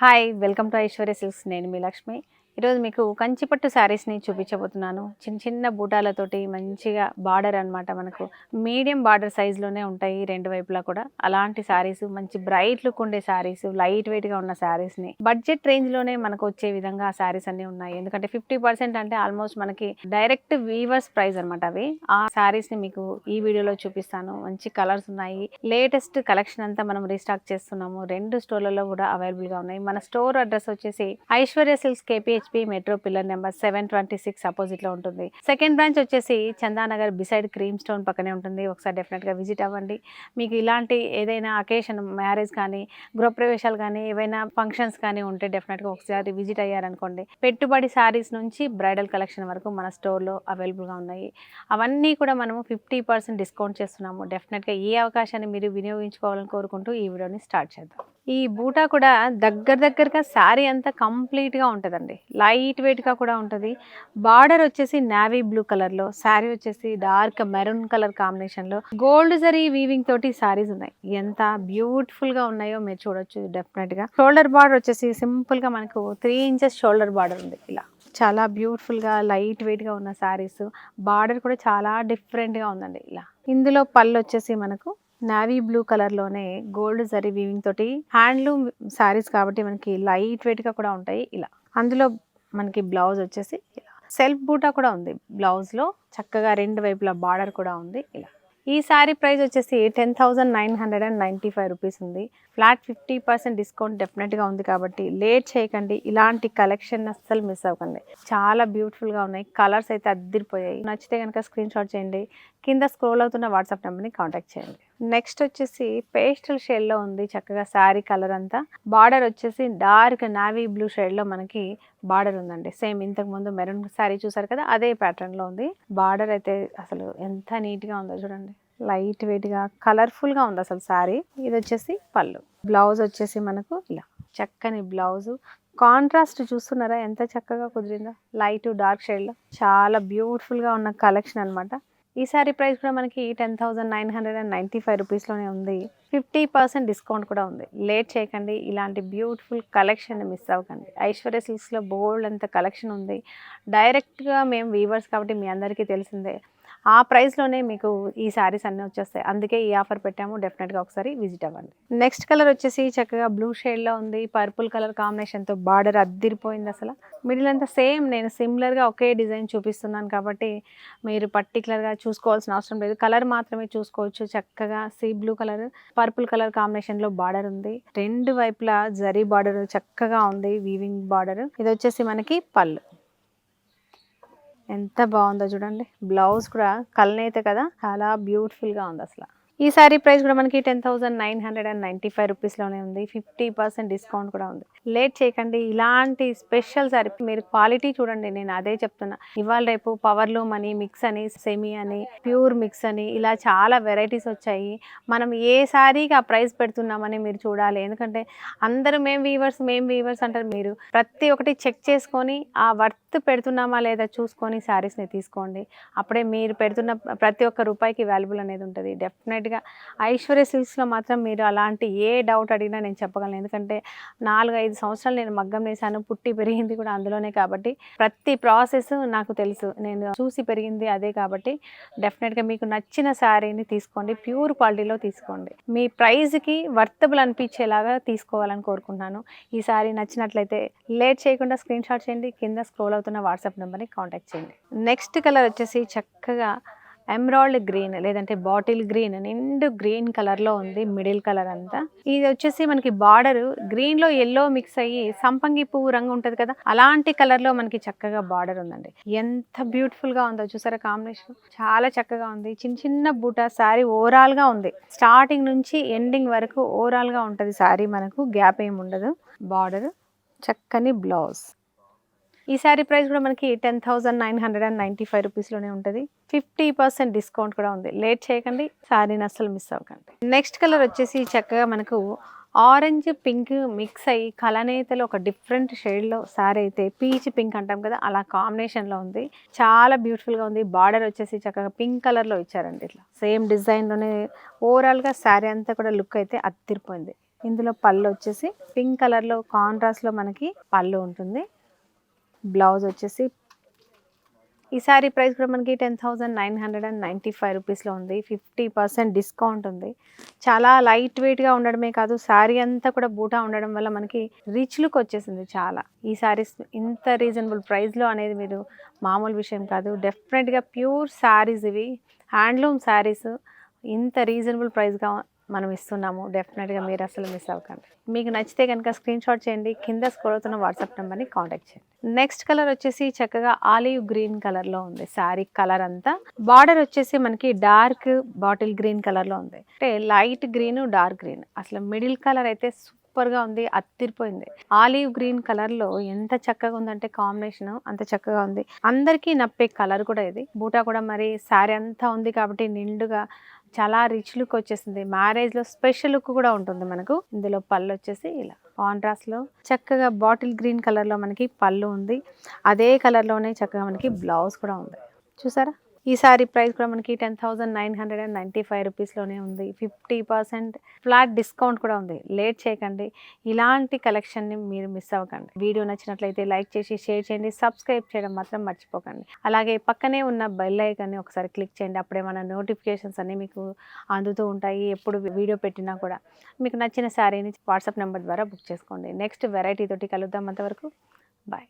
Hi welcome to Aishwarya silks. నేను మీ లక్ష్మి. ఈరోజు మీకు కంచిపట్టు శారీస్ని చూపించబోతున్నాను. చిన్న చిన్న బూటాలతోటి మంచిగా బార్డర్ అనమాట. మనకు మీడియం బార్డర్ సైజులోనే ఉంటాయి రెండు వైపులా కూడా. అలాంటి శారీస్, మంచి బ్రైట్ లుక్ ఉండే శారీస్, లైట్ వెయిట్గా ఉన్న శారీస్ని బడ్జెట్ రేంజ్లోనే మనకు వచ్చే విధంగా ఆ శారీస్ అన్నీ ఉన్నాయి. ఎందుకంటే 50% అంటే ఆల్మోస్ట్ మనకి డైరెక్ట్ వీవర్స్ ప్రైస్ అనమాట అవి. ఆ శారీస్ని మీకు ఈ వీడియోలో చూపిస్తాను. మంచి కలర్స్ ఉన్నాయి. లేటెస్ట్ కలెక్షన్ అంతా మనం రీస్టాక్ చేస్తున్నాము. రెండు స్టోర్లలో కూడా అవైలబుల్గా ఉన్నాయి. మన స్టోర్ అడ్రస్ వచ్చేసి Aishwarya silks KPHP metro pillar number 726 opposite లో ఉంటుంది. సెకండ్ బ్రాంచ్ వచ్చేసి చందానగర్ బిసైడ్ క్రీమ్ స్టోన్ పక్కనే ఉంటుంది. ఒకసారి డెఫినెట్ గా విజిట్ అవ్వండి. మీకు ఇలాంటి ఏదైనా అకేషన్, మ్యారేజ్ కానీ, గృహప్రవేశాలు కానీ, ఏవైనా ఫంక్షన్స్ కానీ ఉంటే డెఫినెట్ గా ఒకసారి విజిట్ అయ్యారనుకోండి, పెట్టుబడి శారీస్ నుంచి బ్రైడల్ కలెక్షన్ వరకు మన స్టోర్ లో అవైలబుల్ గా ఉన్నాయి. అవన్నీ కూడా మనము 50% డిస్కౌంట్ చేస్తున్నాము. డెఫినెట్ గా ఈ అవకాశాన్ని మీరు వినియోగించుకోవాలని కోరుకుంటూ ఈ వీడియోని స్టార్ట్ చేద్దాం. ఈ బూటా కూడా దగ్గరగా శారీ అంతా కంప్లీట్గా ఉంటుందండి. లైట్ వెయిట్గా కూడా ఉంటుంది. బార్డర్ వచ్చేసి నావీ బ్లూ కలర్లో, శారీ వచ్చేసి డార్క్ మెరూన్ కలర్ కాంబినేషన్లో గోల్డ్ జరీ వీవింగ్ తోటి శారీస్ ఉన్నాయి. ఎంత బ్యూటిఫుల్గా ఉన్నాయో మీరు చూడొచ్చు డెఫినెట్గా. షోల్డర్ బార్డర్ వచ్చేసి సింపుల్గా మనకు 3 ఇంచెస్ షోల్డర్ బార్డర్ ఉంది. ఇలా చాలా బ్యూటిఫుల్గా లైట్ వెయిట్గా ఉన్న శారీస్. బార్డర్ కూడా చాలా డిఫరెంట్గా ఉందండి. ఇలా ఇందులో పళ్ళు వచ్చేసి మనకు నావీ బ్లూ కలర్లోనే గోల్డ్ జరీ వీవింగ్ తోటి హ్యాండ్లూమ్ శారీస్ కాబట్టి మనకి లైట్ వెయిట్గా కూడా ఉంటాయి. ఇలా అందులో మనకి బ్లౌజ్ వచ్చేసి ఇలా సెల్ఫ్ బూటా కూడా ఉంది. బ్లౌజ్లో చక్కగా రెండు వైపులా బార్డర్ కూడా ఉంది. ఇలా ఈ శారీ ప్రైస్ వచ్చేసి 10,995 రూపీస్ ఉంది. ఫ్లాట్ 50% డిస్కౌంట్ డెఫినెట్గా ఉంది కాబట్టి లేట్ చేయకండి. ఇలాంటి కలెక్షన్ అస్సలు మిస్ అవ్వకండి. చాలా బ్యూటిఫుల్గా ఉన్నాయి. కలర్స్ అయితే అద్దిరిపోయాయి. నచ్చితే కనుక స్క్రీన్ షాట్ చేయండి. కింద స్క్రోల్ అవుతున్న వాట్సాప్ నెంబర్ని కాంటాక్ట్ చేయండి. నెక్స్ట్ వచ్చేసి పేస్టల్ షేడ్లో ఉంది చక్కగా శారీ కలర్ అంతా. బార్డర్ వచ్చేసి డార్క్ నావీ బ్లూ షేడ్లో మనకి బార్డర్ ఉందండి. సేమ్ ఇంతకు ముందు మెరూన్ శారీ చూసారు కదా, అదే ప్యాటర్న్లో ఉంది. బార్డర్ అయితే అసలు ఎంత నీట్గా ఉందో చూడండి. లైట్ వెయిట్గా కలర్ఫుల్గా ఉంది అసలు శారీ. ఇది వచ్చేసి పళ్ళు. బ్లౌజ్ వచ్చేసి మనకు ఇలా చక్కని బ్లౌజు. కాంట్రాస్ట్ చూస్తున్నారా ఎంత చక్కగా కుదిరిందో, లైట్ డార్క్ షేడ్లో. చాలా బ్యూటిఫుల్గా ఉన్న కలెక్షన్ అనమాట. ఈ శారీ ప్రైస్ కూడా మనకి 10,995 రూపీస్లోనే ఉంది. 50% డిస్కౌంట్ కూడా ఉంది. లేట్ చేయకండి. ఇలాంటి బ్యూటిఫుల్ కలెక్షన్ మిస్ అవ్వకండి. ఐశ్వర్య సిల్క్స్లో బోల్డ్ అంత కలెక్షన్ ఉంది. డైరెక్ట్గా మేము వీవర్స్ కాబట్టి మీ అందరికీ తెలిసిందే. ఆ ప్రైస్లోనే మీకు ఈ శారీస్ అన్నీ వచ్చేస్తాయి. అందుకే ఈ ఆఫర్ పెట్టాము. డెఫినెట్గా ఒకసారి విజిట్ అవ్వండి. నెక్స్ట్ కలర్ వచ్చేసి చక్కగా బ్లూ షేడ్లో ఉంది. పర్పుల్ కలర్ కాంబినేషన్తో బార్డర్ అద్దిరిపోయింది అసలు. మిడిల్ అంతా సేమ్ నేను సిమిలర్గా ఒకే డిజైన్ చూపిస్తున్నాను కాబట్టి మీరు పర్టికులర్గా చూసుకోవాల్సిన అవసరం లేదు. కలర్ మాత్రమే చూసుకోవచ్చు. చక్కగా sea blue colour, purple colour కాంబినేషన్లో బార్డర్ ఉంది. రెండు వైపులా జరీ బార్డర్ చక్కగా ఉంది, వీవింగ్ బార్డర్. ఇది వచ్చేసి మనకి పళ్ళు. ఎంత బాగుందో చూడండి. బ్లౌజ్ కూడా కలనేత కదా, చాలా బ్యూటిఫుల్గా ఉంది అసలు. ఈ శారీ ప్రైస్ కూడా మనకి 10,995 రూపీస్లోనే ఉంది. 50% డిస్కౌంట్ కూడా ఉంది. లేట్ చేయకండి. ఇలాంటి స్పెషల్ శారీ మీరు క్వాలిటీ చూడండి. నేను అదే చెప్తున్నా. ఇవాళ రేపు పవర్లూమ్ అని, మిక్స్ అని, సెమీ అని, ప్యూర్ మిక్స్ అని ఇలా చాలా వెరైటీస్ వచ్చాయి. మనం ఏ శారీకి ఆ ప్రైస్ పెడుతున్నామని మీరు చూడాలి. ఎందుకంటే అందరూ మేము వీవర్స్ అంటారు. మీరు ప్రతి ఒక్కటి చెక్ చేసుకొని ఆ వర్త్ పెడుతున్నామా లేదా చూసుకొని శారీస్ని తీసుకోండి. అప్పుడే మీరు పెడుతున్న ప్రతి ఒక్క రూపాయికి వాల్యుబుల్ అనేది ఉంటుంది. డెఫినెట్గా ఐశ్వర్య సిల్క్స్లో మాత్రం మీరు అలాంటి ఏ డౌట్ అడిగినా నేను చెప్పగలను. ఎందుకంటే 4-5 సంవత్సరాలు నేను మగ్గం వేశాను. పుట్టి పెరిగింది కూడా అందులోనే కాబట్టి ప్రతి ప్రాసెస్ నాకు తెలుసు. నేను చూసి పెరిగింది అదే కాబట్టి డెఫినెట్గా మీకు నచ్చిన శారీని తీసుకోండి. ప్యూర్ క్వాలిటీలో తీసుకోండి. మీ ప్రైస్కి వర్తబుల్ అనిపించేలాగా తీసుకోవాలని కోరుకుంటున్నాను. ఈ శారీ నచ్చినట్లయితే లేట్ చేయకుండా స్క్రీన్ షాట్ చేయండి. కింద స్క్రోల్ అవుతున్న వాట్సాప్ నెంబర్ని కాంటాక్ట్ చేయండి. నెక్స్ట్ కలర్ వచ్చేసి చక్కగా ఎమరాల్డ్ గ్రీన్ లేదంటే బాటిల్ గ్రీన్, నిండు గ్రీన్ కలర్లో ఉంది. మిడిల్ కలర్ అంతా ఇది వచ్చేసి మనకి బార్డర్ గ్రీన్లో ఎల్లో మిక్స్ అయ్యి సంపంగి పువ్వు రంగు ఉంటుంది కదా, అలాంటి కలర్లో మనకి చక్కగా బార్డర్ ఉందండి. ఎంత బ్యూటిఫుల్గా ఉందో చూసారా కాంబినేషన్. చాలా చక్కగా ఉంది. చిన్న చిన్న బూటా శారీ ఓవరాల్గా ఉంది. స్టార్టింగ్ నుంచి ఎండింగ్ వరకు ఓవరాల్గా ఉంటుంది శారీ. మనకు గ్యాప్ ఏమి ఉండదు. బార్డర్, చక్కని బ్లౌజ్. ఈ శారీ ప్రైస్ కూడా మనకి 10,995 రూపీస్లోనే ఉంటుంది. 50% డిస్కౌంట్ కూడా ఉంది. లేట్ చేయకండి. శారీని అస్సలు మిస్ అవ్వకండి. నెక్స్ట్ కలర్ వచ్చేసి చక్కగా మనకు ఆరెంజ్ పింక్ మిక్స్ అయ్యి కలనేతలో ఒక డిఫరెంట్ షేడ్లో శారీ అయితే పీచ్ పింక్ అంటాం కదా, అలా కాంబినేషన్లో ఉంది. చాలా బ్యూటిఫుల్గా ఉంది. బార్డర్ వచ్చేసి చక్కగా పింక్ కలర్లో ఇచ్చారండి. ఇట్లా సేమ్ డిజైన్లోనే ఓవరాల్గా శారీ అంతా కూడా లుక్ అయితే అద్దిరిపోయింది. ఇందులో పళ్ళు వచ్చేసి పింక్ కలర్లో కాంట్రాస్ట్లో మనకి పళ్ళు ఉంటుంది. బ్లౌజ్ వచ్చేసి ఈ శారీ ప్రైస్ కూడా మనకి 10,995 రూపీస్లో ఉంది. 50% డిస్కౌంట్ ఉంది. చాలా లైట్ వెయిట్గా ఉండడమే కాదు, శారీ అంతా కూడా బూటా ఉండడం వల్ల మనకి రిచ్ లుక్ వచ్చేసింది చాలా. ఈ శారీస్ ఇంత రీజనబుల్ ప్రైస్లో అనేది మీరు మామూలు విషయం కాదు. డెఫినెట్గా ప్యూర్ శారీస్ ఇవి, హ్యాండ్లూమ్ శారీస్. ఇంత రీజనబుల్ ప్రైస్గా మనం ఇస్తున్నాము. డెఫినెట్గా మీరు అసలు మిస్ అవ్వకండి. మీకు నచ్చితే కనుక స్క్రీన్ షాట్ చేయండి, కింద స్క్రోల్ అవుతున్న వాట్సాప్ నెంబర్ని కాంటాక్ట్ చేయండి. నెక్స్ట్ కలర్ వచ్చేసి చక్కగా ఆలివ్ గ్రీన్ కలర్లో ఉంది శారీ కలర్ అంతా. బార్డర్ వచ్చేసి మనకి డార్క్ బాటిల్ గ్రీన్ కలర్లో ఉంది. అంటే లైట్ గ్రీన్, డార్క్ గ్రీన్, అసలు మిడిల్ కలర్ అయితే సూపర్గా ఉంది, అత్తిరిపోయింది. ఆలివ్ గ్రీన్ కలర్లో ఎంత చక్కగా ఉందంటే కాంబినేషన్ అంత చక్కగా ఉంది. అందరికీ నప్పే కలర్ కూడా ఇది. బూటా కూడా మరి శారీ అంతా ఉంది కాబట్టి నిండుగా చాలా రిచ్ లుక్ వచ్చేసింది. మ్యారేజ్లో స్పెషల్ లుక్ కూడా ఉంటుంది మనకు. ఇందులో పళ్ళు వచ్చేసి ఇలా కాంట్రాస్ట్లో చక్కగా బాటిల్ గ్రీన్ కలర్లో మనకి పళ్ళు ఉంది. అదే కలర్లోనే చక్కగా మనకి బ్లౌజ్ కూడా ఉంది. చూసారా? ఈ సారీ ప్రైస్ కూడా మనకి 10,995 రూపీస్లోనే ఉంది. 50% ఫ్లాట్ డిస్కౌంట్ కూడా ఉంది. లేట్ చేయకండి, ఇలాంటి కలెక్షన్ని మీరు మిస్ అవ్వకండి. వీడియో నచ్చినట్లయితే లైక్ చేసి షేర్ చేయండి, సబ్స్క్రైబ్ చేయడం మాత్రం మర్చిపోకండి. అలాగే పక్కనే ఉన్న బెల్ ఐకాన్ని ఒకసారి క్లిక్ చేయండి. అప్పుడే మన నోటిఫికేషన్స్ అన్నీ మీకు అందుతూ ఉంటాయి. ఎప్పుడు వీడియో పెట్టినా కూడా మీకు నచ్చిన శారీని వాట్సాప్ నెంబర్ ద్వారా బుక్ చేసుకోండి. నెక్స్ట్ వెరైటీ తోటి కలుద్దాం. అంతవరకు బాయ్.